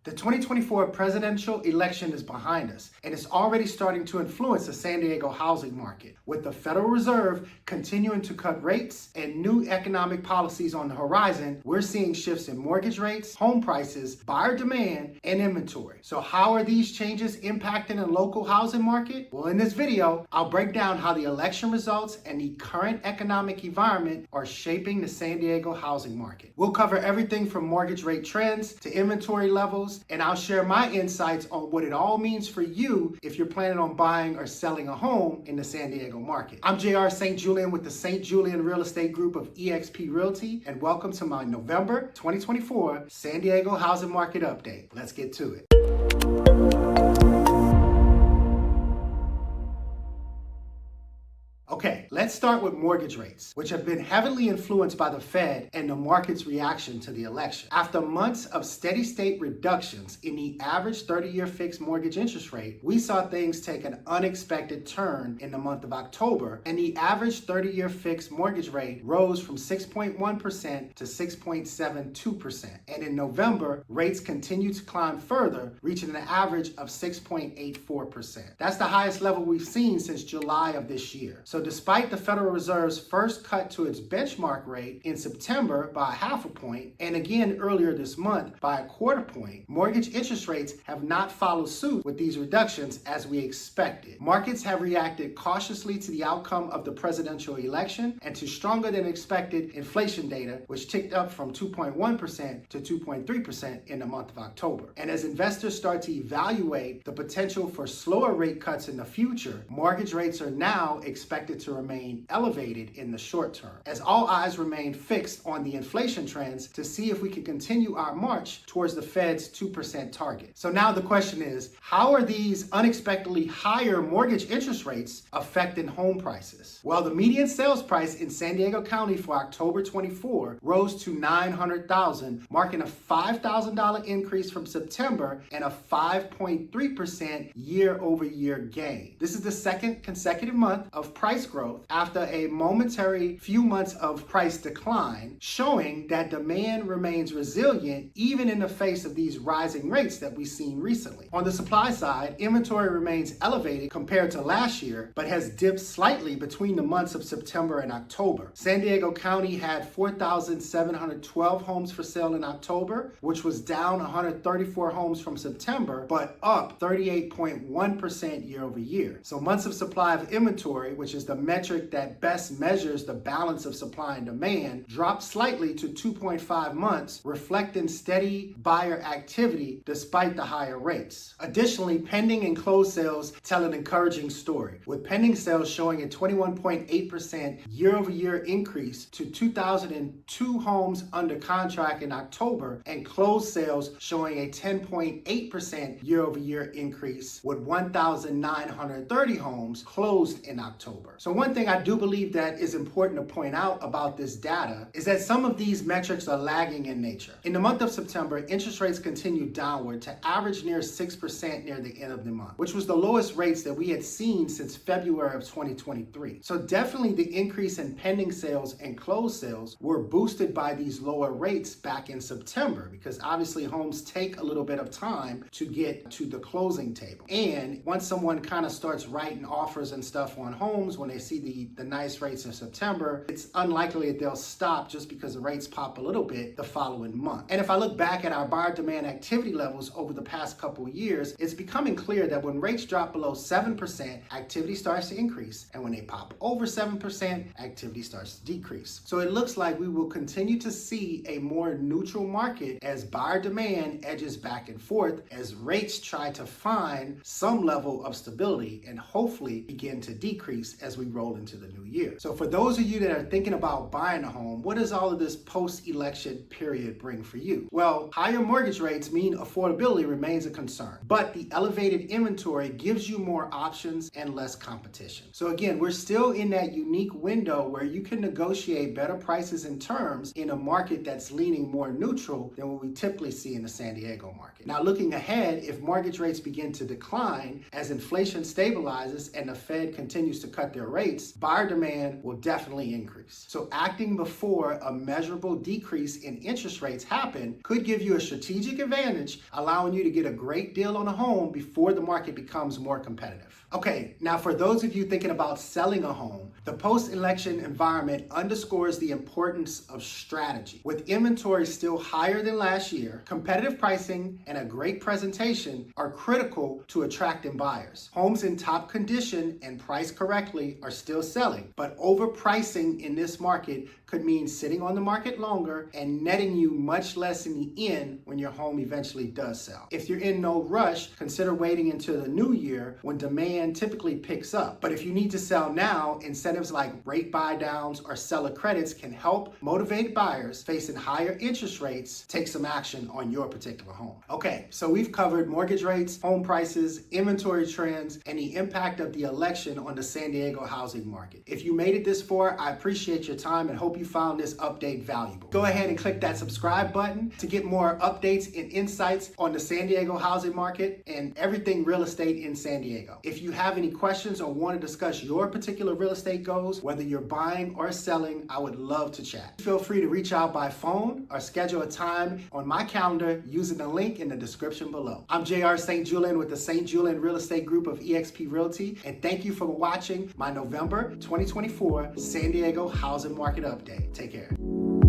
The 2024 presidential election is behind us, and it's already starting to influence the San Diego housing market. With the Federal Reserve continuing to cut rates and new economic policies on the horizon, we're seeing shifts in mortgage rates, home prices, buyer demand, and inventory. So how are these changes impacting the local housing market? Well, in this video, I'll break down how the election results and the current economic environment are shaping the San Diego housing market. We'll cover everything from mortgage rate trends to inventory levels, and I'll share my insights on what it all means for you if you're planning on buying or selling a home in the San Diego market. I'm JR St. Julien with the St. Julien Real Estate Group of eXp Realty, and welcome to my November 2024 San Diego housing market update. Let's get to it. Okay, let's start with mortgage rates, which have been heavily influenced by the Fed and the market's reaction to the election. After months of steady state reductions in the average 30-year fixed mortgage interest rate, we saw things take an unexpected turn in the month of October, and the average 30-year fixed mortgage rate rose from 6.1% to 6.72%. And in November, rates continued to climb further, reaching an average of 6.84%. That's the highest level we've seen since July of this year. So despite the Federal Reserve's first cut to its benchmark rate in September by 0.5 point, and again earlier this month by 1/4 point, mortgage interest rates have not followed suit with these reductions as we expected. Markets have reacted cautiously to the outcome of the presidential election and to stronger than expected inflation data, which ticked up from 2.1% to 2.3% in the month of October. And as investors start to evaluate the potential for slower rate cuts in the future, mortgage rates are now expected to remain elevated in the short term, as all eyes remain fixed on the inflation trends to see if we can continue our march towards the Fed's 2% target. So now the question is, how are these unexpectedly higher mortgage interest rates affecting home prices? Well, the median sales price in San Diego County for October 24 rose to $900,000, marking a $5,000 increase from September and a 5.3% year-over-year gain. This is the second consecutive month of price growth after a momentary few months of price decline, showing that demand remains resilient even in the face of these rising rates that we've seen recently. On the supply side, inventory remains elevated compared to last year, but has dipped slightly between the months of September and October. San Diego County had 4,712 homes for sale in October, which was down 134 homes from September, but up 38.1% year over year. So months of supply of inventory, which is the metric that best measures the balance of supply and demand, dropped slightly to 2.5 months, reflecting steady buyer activity despite the higher rates. Additionally, pending and closed sales tell an encouraging story, with pending sales showing a 21.8% year-over-year increase to 2,002 homes under contract in October, and closed sales showing a 10.8% year-over-year increase, with 1,930 homes closed in October. So one thing I do believe that is important to point out about this data is that some of these metrics are lagging in nature. In the month of September, interest rates continued downward to average near 6% near the end of the month, which was the lowest rates that we had seen since February of 2023. So definitely the increase in pending sales and closed sales were boosted by these lower rates back in September, because obviously homes take a little bit of time to get to the closing table. And once someone kind of starts writing offers and stuff on homes, when they see the nice rates in September, it's unlikely that they'll stop just because the rates pop a little bit the following month. And if I look back at our buyer demand activity levels over the past couple of years, it's becoming clear that when rates drop below 7%, activity starts to increase. And when they pop over 7%, activity starts to decrease. So it looks like we will continue to see a more neutral market as buyer demand edges back and forth, as rates try to find some level of stability and hopefully begin to decrease as we roll into the new year. So for those of you that are thinking about buying a home, what does all of this post-election period bring for you? Well, higher mortgage rates mean affordability remains a concern, but the elevated inventory gives you more options and less competition. So again, we're still in that unique window where you can negotiate better prices and terms in a market that's leaning more neutral than what we typically see in the San Diego market. Now, looking ahead, if mortgage rates begin to decline as inflation stabilizes and the Fed continues to cut their rates, buyer demand will definitely increase. So acting before a measurable decrease in interest rates happen could give you a strategic advantage, allowing you to get a great deal on a home before the market becomes more competitive. Okay, now for those of you thinking about selling a home, the post-election environment underscores the importance of strategy. With inventory still higher than last year, competitive pricing and a great presentation are critical to attracting buyers. Homes in top condition and priced correctly are still selling, but overpricing in this market could mean sitting on the market longer and netting you much less in the end when your home eventually does sell. If you're in no rush, consider waiting until the new year when demand typically picks up. But if you need to sell now, incentives like rate buy downs or seller credits can help motivate buyers facing higher interest rates take some action on your particular home. Okay, so we've covered mortgage rates, home prices, inventory trends, and the impact of the election on the San Diego housing market. If you made it this far, I appreciate your time and hope you found this update valuable. Go ahead and click that subscribe button to get more updates and insights on the San Diego housing market and everything real estate in San Diego. If you have any questions or want to discuss your particular real estate goals, whether you're buying or selling, I would love to chat. Feel free to reach out by phone or schedule a time on my calendar using the link in the description below. I'm JR St. Julien with the St. Julien Real Estate Group of eXp Realty, and thank you for watching my November 2024 San Diego housing market update. Take care.